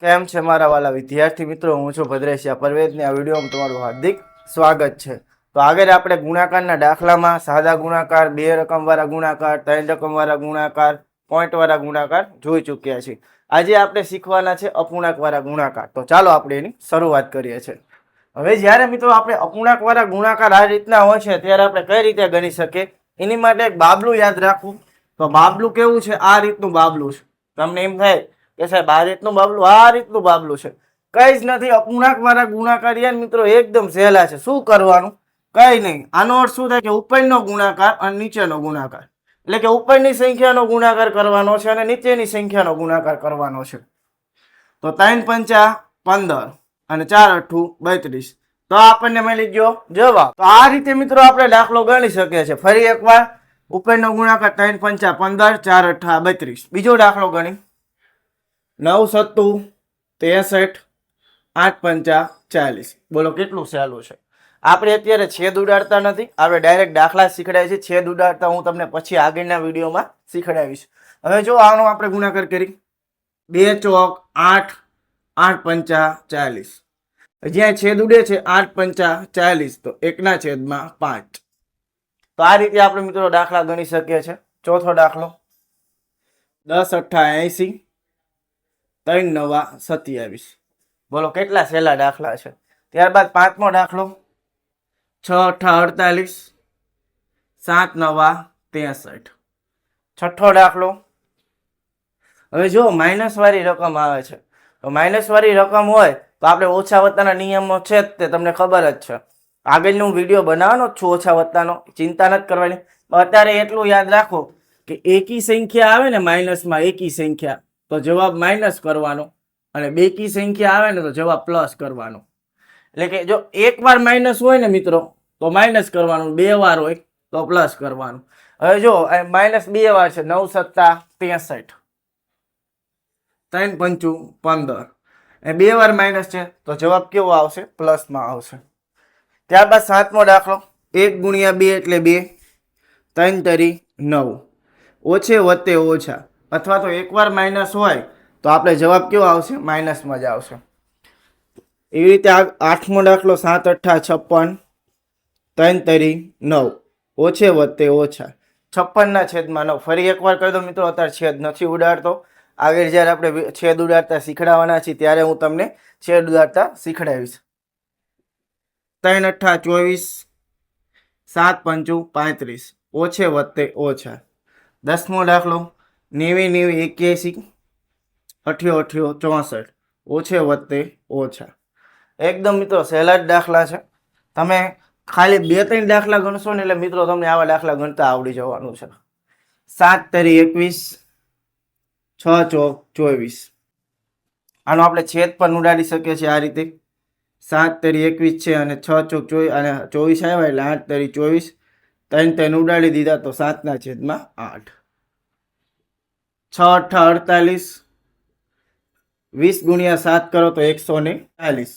કેમ છે મારા વાલા વિદ્યાર્થી મિત્રો? હું છું ભદ્રેશિયા પરવેઝની. આ વિડીયોમાં તમારું હાર્દિક સ્વાગત છે. તો આગળ આપણે ગુણાકારના દાખલામાં સાદા ગુણાકાર, બે રકમવાળા ગુણાકાર, ત્રણ રકમવાળા ગુણાકાર, પોઈન્ટવાળા ગુણાકાર જોઈ ચૂક્યા છીએ. આજે આપણે શીખવાના છે અપૂર્ણાંકવાળા ગુણાકાર. તો ચાલો આપણે એની શરૂઆત કરીએ છીએ. હવે જ્યારે મિત્રો આપણે અપૂર્ણાંકવાળા ગુણાકાર આ રીતના હોય છે ત્યારે આપણે કઈ રીતે ગણી શકીએ એની માટે એક બાબલું યાદ રાખવું. તો બાબલું કેવું છે? આ રીતનું બાબલું છે. તમને એમ થાય કે સાહેબ આ રીતનું બાબલું, આ રીતનું બાબલું છે. કઈ જ નથી. અપૂર્ણાંક વાળા ગુણાકાર યાર મિત્રો એકદમ સહેલા છે. શું કરવાનું? કઈ નહીં. આનો અર્થ શું થાય કે ઉપરનો ગુણાકાર અને નીચેનો ગુણાકાર, એટલે કે ઉપરની સંખ્યાનો ગુણાકાર કરવાનો છે અને નીચેની સંખ્યાનો ગુણાકાર કરવાનો છે. તો 3 પંચા 15 અને 4 અઠ્ઠું 32. તો આપણને મળી ગયો જવાબ. તો આ રીતે મિત્રો આપણે દાખલો ગણી શકીએ છીએ. ફરી એકવાર ઉપરનો ગુણાકાર 3 પંચા 15, 4 અઠ્ઠા 32. બીજો દાખલો ગણી 9 સત્તું 63, 8 પંચા 40. બોલો કેટલું સહેલું છે. આપણે અત્યારે છેદ ઉડાડતા નથી, આપણે ડાયરેક્ટ દાખલા શીખડાય છે. છેદ ઉડાડતા હું તમને પછી આગળના વિડીયોમાં શીખડાવીશ. હવે જો આનો આપણે ગુણાકાર કરી 2 ચોક 8, 8 પંચા 40. જ્યાં છેદ ઉડે છે 8 પંચા 40, તો 1/5. તો આ રીતે આપણે મિત્રો દાખલા ગણી શકીએ છીએ. ચોથો દાખલો 10 અઠ્ઠા 80, 3 નવા 27. બોલો કેટલા સહેલા દાખલા છે. ત્યારબાદ પાંચમો દાખલો 6 અઠ્ઠા 48, 7 નવા 63. છઠ્ઠો દાખલો, હવે જો માઇનસ વાળી રકમ આવે છે તો માઇનસ વાળી રકમ હોય તો આપણે ઓછા વત્તાના નિયમો છે જ તે તમને ખબર જ છે. આગળનો વિડીયો બનાવવાનો જ છું ઓછા વત્તાનો, ચિંતા નથી કરવાની. અત્યારે એટલું યાદ રાખો કે એકી સંખ્યા આવે ને માઇનસમાં, એકી સંખ્યા, તો જવાબ માઇનસ કરવાનો, અને બેકી સંખ્યા આવે ને તો જવાબ પ્લસ કરવાનો. એટલે કે જો એક વાર માઇનસ હોય ને મિત્રો તો માઇનસ કરવાનું, બે વાર હોય તો પ્લસ કરવાનું. હવે જો માઇનસ બે વાર છે, 9 સત્તા 63, 3 પંચું 15, એ બે વાર માઇનસ છે તો જવાબ કેવો આવશે? પ્લસમાં આવશે. ત્યારબાદ સાતમો દાખલો 1 ગુણ્યા 2 એટલે 2, 3 તરી 9. ઓછે વત્તે ઓછા, અથવા તો એકવાર માઇનસ હોય તો આપણે જવાબ કેવો આવશે? માઇનસમાં જ આવશે. એવી રીતે આઠમો દાખલો 7 અઠ્ઠા 56, 3 તરી 9. ઓછે વત્તે ઓછા, 56/9. ફરી એકવાર કહી દો મિત્રો, અત્યારે છેદ નથી ઉડાડતો. આગળ જ્યારે આપણે છેદ ઉડાડતા શીખડાવવાના છીએ ત્યારે હું તમને છેદ ઉડાડતા શીખડાવીશ. 3 અઠ્ઠા 24, 7 પંચું 35. ઓછે વત્તે ઓછા. 10મો દાખલો 90 90 81, 88 64. ઓછે વત્તે ઓછા. એકદમ મિત્રો સહેલા જ દાખલા છે. તમે ખાલી 2-3 દાખલા ગણશો ને એટલે મિત્રો તમને આવા દાખલા ગણતા આવડી જવાનું છે. 7 તરી 21, 6 ચોક 24. આનો આપણે છેદ પણ ઉડાડી શકીએ છીએ આ રીતે. 7 તરી 21 છે અને 6 ચોક 24, અને 24 આવ્યા એટલે 8 તરી 24. 3 ઉડાડી દીધા તો 7/8. 6 અઠ્ઠા 48, 20 ગુણ્યા 7 કરો તો 140.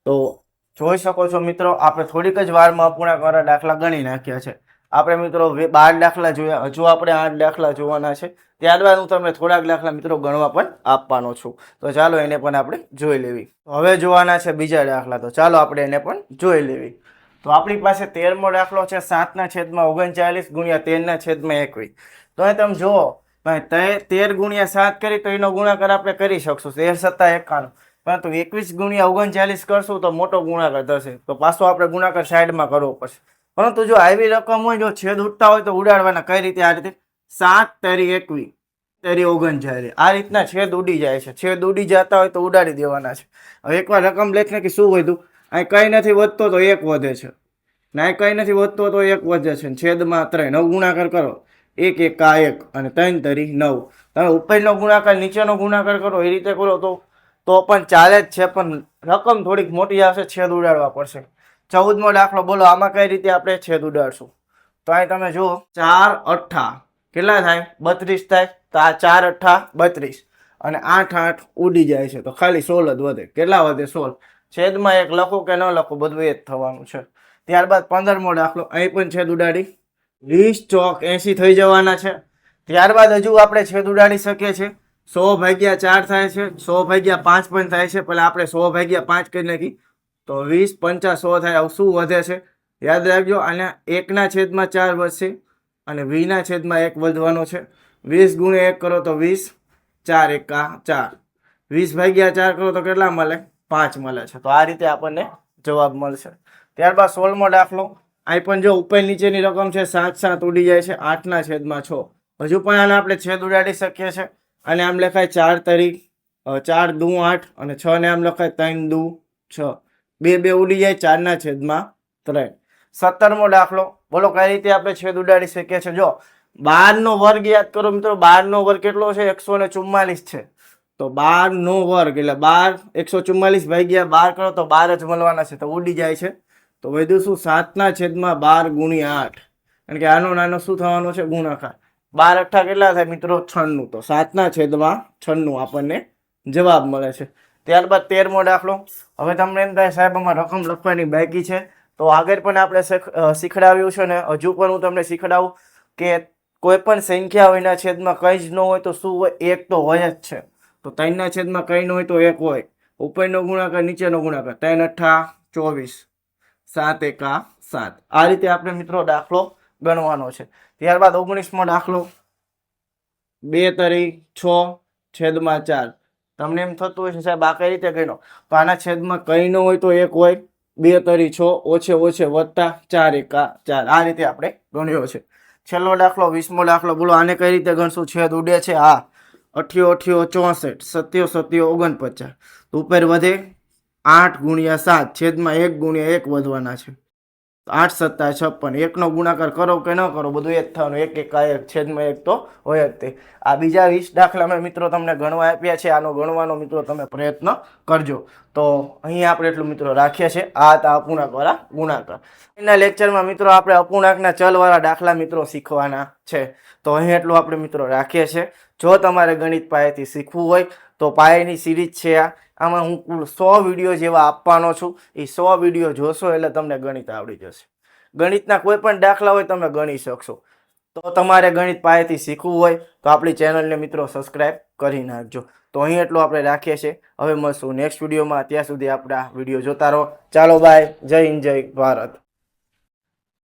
તો જોઈ શકો છો મિત્રો, આપણે થોડીક જ વારમાં અપૂર્ણાંકવાળા દાખલા ગણી નાખ્યા છે. આપણે મિત્રો 12 દાખલા જોયા, હજુ આપણે 8 દાખલા જોવાના છે. ત્યારબાદ હું તમને થોડાક દાખલા મિત્રો ગણવા પણ આપવાનો છું. તો ચાલો એને પણ આપણે જોઈ લેવી. હવે જોવાના છે બીજા દાખલા, તો ચાલો આપણે એને પણ જોઈ લેવી. તો આપણી પાસે 13મો દાખલો છે 7/39 ગુણ્યા 13/21. તો એ તમે જુઓ 13 ગુણ્યા 7 કરી તો એનો ગુણાકાર આપણે કરી શકશું 13 × 51. પરંતુ 21 ગુણ્યા 39 કરશું તો મોટો ગુણાકાર થશે, તો પાછો આપણે ગુણાકાર સાઈડમાં કરવો પડશે. પરંતુ જો આવી રકમ હોય, જો છેદ ઉડતા હોય તો ઉડાડવાના. કઈ રીતે? આ રીતે 7 તરી 21, તરી 39. આ રીતના છેદ ઉડી જાય છે. છેદ ઉડી જતા હોય તો ઉડાડી દેવાના છે. હવે એકવાર રકમ લેખ નાખી, શું વધ્યું? અહીં કઈ નથી વધતો તો 1 વધે છે, ના કઈ નથી વધતો તો 1 વધે છે. છેદમાં 3, 9 ગુણાકાર કરો, 1 1 1 અને 3 તરી 9. તમે ઉપરનો ગુણાકાર નીચેનો ગુણાકાર કરો, એ રીતે કરો તો પણ ચાલે જ છે, પણ રકમ થોડીક મોટી આવશે, છેદ ઉડાડવા પડશે. 14મો દાખલો બોલો, આમાં કઈ રીતે આપણે છેદ ઉડાડશું? તો અહીં તમે જુઓ 4 અઠ્ઠા કેટલા થાય? 32 થાય. તો આ 4 અઠ્ઠા 32 અને 8 8 ઉડી જાય છે તો ખાલી 16 જ વધે. કેટલા વધે? 16. છેદમાં 1 લખો કે ન લખો બધું એ જ થવાનું છે. ત્યારબાદ 15મો દાખલો, અહીં પણ છેદ ઉડાડી 20 ચોક 80 થઈ જવાના છે. ત્યારબાદ હજુ આપણે છેદ ઉડાડી શકીએ છીએ 100/4 થાય છે, 100/5 પણ થાય છે. પણ આપણે 100/5 કરી નાખી તો 20 પંચા 100 થાય. આવું શું વધે છે યાદ રાખજો. અને 1/4 વધશે અને 20/1 વધવાનો છે. 20 ગુણ્યા 1 કરો તો 20, 4 એકા 4. 20/4 કરો તો કેટલા મળે? 5 મળે છે. તો આ રીતે આપણને જવાબ મળશે. ત્યારબાદ 16મો દાખલો. અહીં પણ જો ઉપર નીચેની રકમ છે, 7 7 ઉડી જાય છે. 8/6. હજુ પણ આને આપણે છેદ ઉડાડી શકીએ છીએ. અને આમ લખાય 4 તરી 4 દુ 8 અને 6 ને આમ લખાય 3 દુ 6. 2 ઉડી જાય. 4/3. 17મો દાખલો. બોલો કઈ રીતે આપણે છેદ ઉડાડી શકીએ છીએ? જો 12નો વર્ગ યાદ કરો મિત્રો. 12નો વર્ગ કેટલો છે? 144 છે. તો 12નો વર્ગ એટલે 12 144/12 કરો તો 12 જ મળવાના છે. તો ઉડી જાય છે. તો વધ્યું શું? 7/12 ગુણ્યા 8. કારણ કે આનો નાનો શું થવાનો છે? ગુણાકાર. 12 અઠ્ઠા કેટલા થાય મિત્રો? 96. તો 7/96 આપણને જવાબ મળે છે. ત્યારબાદ 13મો દાખલો. હવે તમને એમ થાય સાહેબ આમાં રકમ લખવાની બાકી છે. તો આગળ પણ આપણે શીખડાવ્યું છે ને હજુ પણ હું તમને શીખડાવું કે કોઈ પણ સંખ્યા હોયના છેદમાં કંઈ જ ન હોય તો શું હોય? 1 તો હોય જ છે. તો 3ના છેદમાં કંઈ ન હોય તો 1 હોય. ઉપરનો ગુણાકાર નીચેનો ગુણાકાર. 3 અઠ્ઠા 24, 7 એકા 7. આ રીતે આપણે મિત્રો દાખલો ગણવાનો છે. ત્યારબાદ 19મો દાખલો. 2 તરી 6/4. તમને એમ થતું હોય છે સાહેબ આ કઈ રીતે ગણો? તો આના છેદમાં કંઈ ન હોય તો 1 હોય. 2 તરી 6 ઓછે ઓછે વત્તા 4 એકા 4. આ રીતે આપણે ગણ્યો છે. છેલ્લો દાખલો 20મો દાખલો. બોલો આને કઈ રીતે ગણશું? છેદ ઉડે છે. હા, 8 8 64, 7 7 49. ઉપર વધે 8/7 છેદમાં 1/1 વધવાના છે. 8 7 56. 1નો ગુણાકાર કરો કે ન કરો બધું એ જ થવાનું. 1 એકા 1 છેદમાં 1 તો હોય જ તે. આ બીજા 20 દાખલામાં મિત્રો તમને ગણવા આપ્યા છે. આનો ગણવાનો મિત્રો તમે પ્રયત્ન કરજો. તો અહીં આપણે એટલું મિત્રો રાખીએ છીએ. આ હતા અપૂર્ણાંકવાળા ગુણાકાર. એના લેક્ચરમાં મિત્રો આપણે અપૂર્ણાંકના ચલવાળા દાખલા મિત્રો શીખવાના છે. તો અહીં એટલું આપણે મિત્રો રાખીએ છીએ. જો તમારે ગણિત પાયેથી શીખવું હોય તો પાયેની સિરીઝ છે આમાં હું કુલ 100 વિડીયો જેવા આપવાનો છું. એ 100 વિડીયો જોશો એટલે તમને ગણિત આવડી જશે. ગણિતના કોઈ પણ દાખલા હોય તમે ગણી શકશો. તો તમારે ગણિત પાયેથી શીખવું હોય તો આપણી ચેનલને મિત્રો સબસ્ક્રાઇબ કરી નાખજો. તો અહીં એટલું આપણે રાખીએ છીએ. હવે મળશું નેક્સ્ટ વિડીયોમાં. ત્યાં સુધી આપણા વિડીયો જોતા રહો. ચાલો બાય. જય હિન્દ, જય ભારત.